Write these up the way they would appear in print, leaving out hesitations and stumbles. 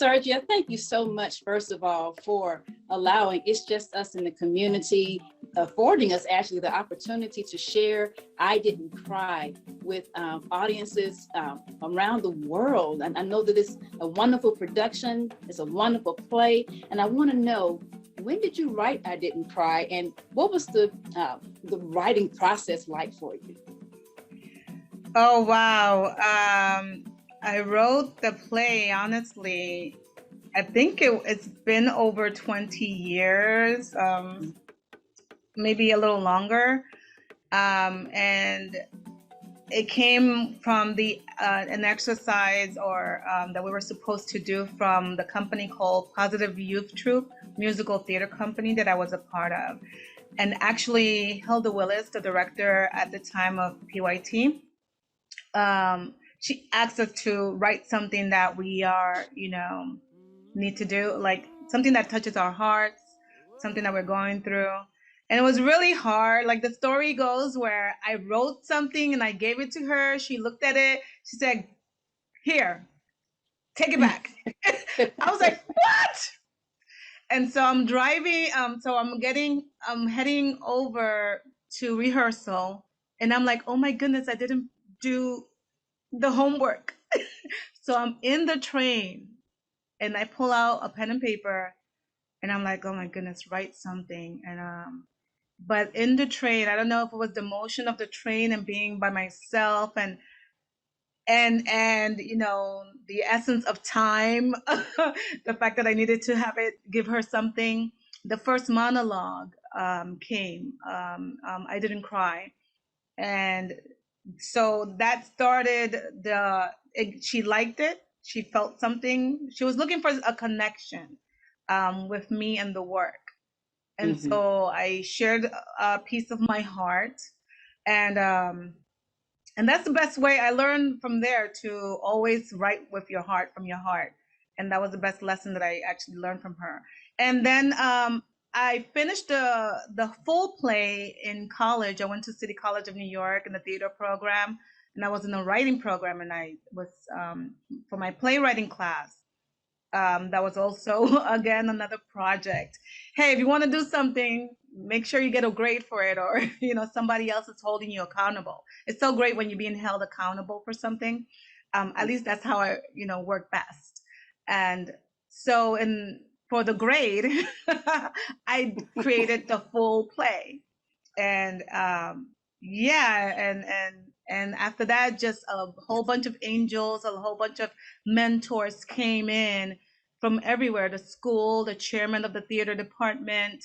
Sergia, thank you so much, first of all, for allowing It's Just Us in the community, affording us actually the opportunity to share I Didn't Cry with audiences around the world. And I know that it's a wonderful production, it's a wonderful play, and I want to know, when did you write I Didn't Cry, and what was the writing process like for you? Oh, wow. I wrote the play, honestly, I think it's been over 20 years, maybe a little longer. And it came from an exercise that we were supposed to do from the company called Positive Youth Troupe, musical theater company that I was a part of. And actually, Hilda Willis, the director at the time of PYT, she asked us to write something that we are, need to do, like something that touches our hearts, something that we're going through. And it was really hard. Like the story goes where I wrote something and I gave it to her. She looked at it. She said, "Here, take it back." I was like, "What?" And so I'm driving. I'm heading over to rehearsal. And I'm like, "Oh my goodness, I didn't do the homework." So I'm in the train and I pull out a pen and paper and I'm like, "Oh my goodness, write something." And but in the train, I don't know if it was the motion of the train and being by myself and the essence of time, the fact that I needed to give her something. The first monologue came. I didn't cry, and so that started she liked it. She felt something. She was looking for a connection with me and the work. And so I shared a piece of my heart, and that's the best way. I learned from there to always write with your heart, from your heart, and that was the best lesson that I actually learned from her. And then I finished the full play in college. I went to City College of New York in the theater program, and I was in a writing program, and I was for my playwriting class. That was also, again, another project. Hey, if you want to do something, make sure you get a grade for it, or somebody else is holding you accountable. It's so great when you're being held accountable for something. At least that's how I work best. And so for the grade, I created the full play. And and after that, just a whole bunch of angels, a whole bunch of mentors came in from everywhere. The school, the chairman of the theater department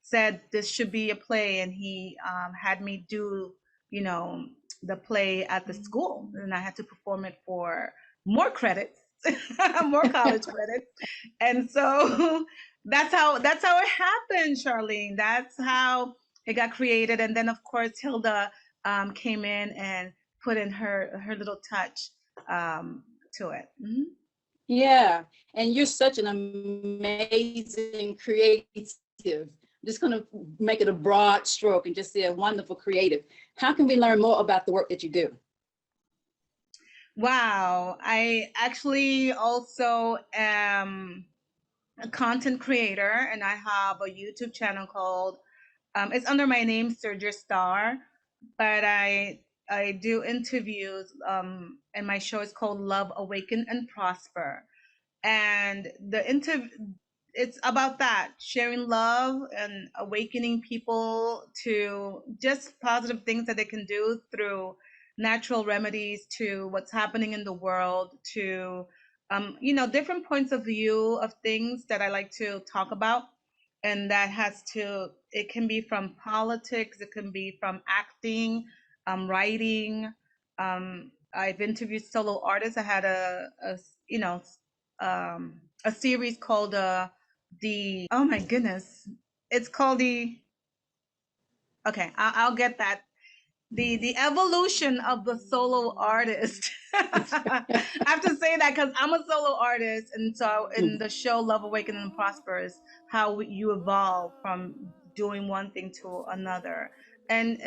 said this should be a play, and he had me do, the play at the school, and I had to perform it for more credits, more college credits. And so that's how it happened, Charlene. That's how it got created. And then, of course, Hilda came in and put in her little touch to it. Mm-hmm. Yeah, and you're such an amazing creative. I'm just going to make it a broad stroke and just say a wonderful creative. How can we learn more about the work that you do? Wow, I actually also am a content creator, and I have a YouTube channel called it's under my name, Sergia Starr, but I do interviews, and my show is called Love, Awaken, and Prosper. And it's about that, sharing love and awakening people to just positive things that they can do through natural remedies, to what's happening in the world, to different points of view of things that I like to talk about. And it can be from politics, it can be from acting, writing. I've interviewed solo artists. I had a series called oh my goodness, it's called I'll get that, the evolution of the solo artist. I have to say that because I'm a solo artist, and so in the show Love, Awaken, and Prosper is how you evolve from doing one thing to another. And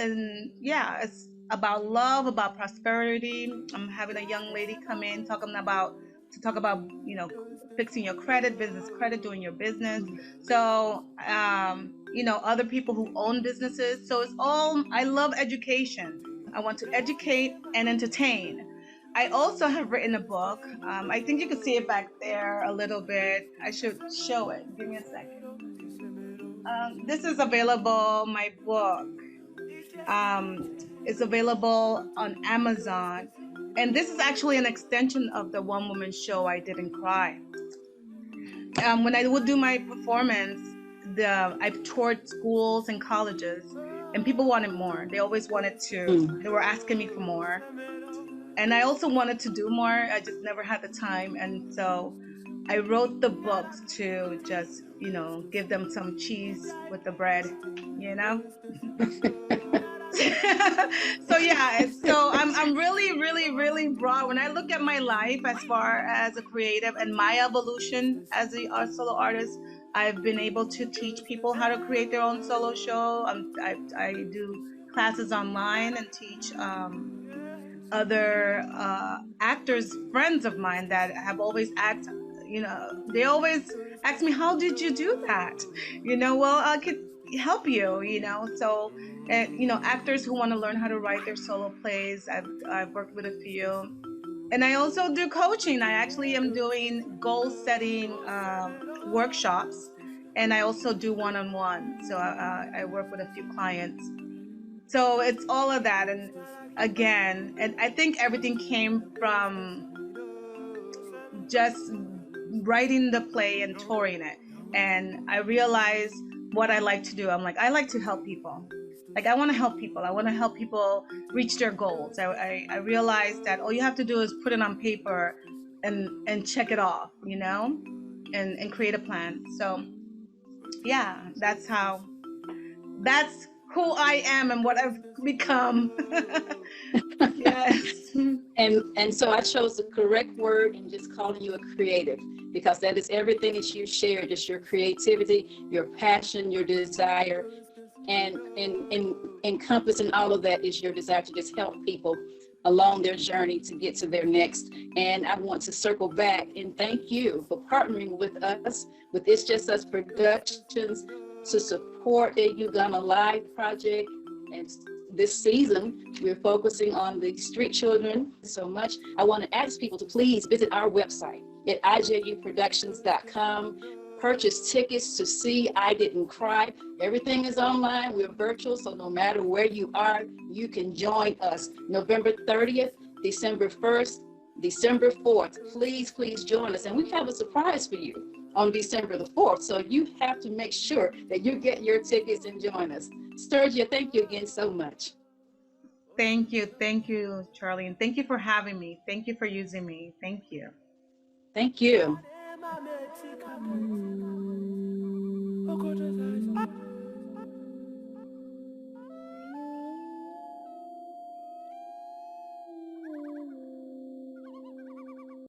yeah, it's about love, about prosperity. I'm having a young lady come in talking about to talk about, fixing your credit, business credit, doing your business. So, other people who own businesses. So it's all, I love education. I want to educate and entertain. I also have written a book. I think you can see it back there a little bit. I should show it. Give me a second. This is available, my book. It's available on Amazon. And this is actually an extension of the one woman show, I Didn't Cry. When I would do my performance, I've toured schools and colleges, and people wanted more. They always wanted to, they were asking me for more. And I also wanted to do more. I just never had the time. And so I wrote the books to just, give them some cheese with the bread, So yeah, so I'm really, really, really broad. When I look at my life as far as a creative and my evolution as a solo artist, I've been able to teach people how to create their own solo show. I do classes online and teach other actors, friends of mine that have always asked, they always ask me, how did you do that? Well, I could help you, so, actors who want to learn how to write their solo plays, I've worked with a few. And I also do coaching. I actually am doing goal setting workshops, and I also do one-on-one. So I work with a few clients. So it's all of that. And again, and I think everything came from just writing the play and touring it. And I realized what I like to do. I'm like, I like to help people. Like, I want to help people. I want to help people reach their goals. I realized that all you have to do is put it on paper and check it off, and create a plan. So yeah, that's who I am and what I've become. Yes. And so I chose the correct word in just calling you a creative, because that is everything that you shared, just your creativity, your passion, your desire, and encompassing all of that is your desire to just help people along their journey to get to their next. And I want to circle back and thank you for partnering with us, with It's Just Us Productions, to support the You Gonna Live project. And this season, we're focusing on the street children so much. I want to ask people to please visit our website at IJUProductions.com. Purchase tickets to see I Didn't Cry. Everything is online. We're virtual, so no matter where you are, you can join us. November 30th, December 1st, December 4th. Please, please join us. And we have a surprise for you on December the 4th. So you have to make sure that you get your tickets and join us. Sergia, thank you again so much. Thank you, Charlene. Thank you for having me. Thank you for using me. Thank you. Thank you.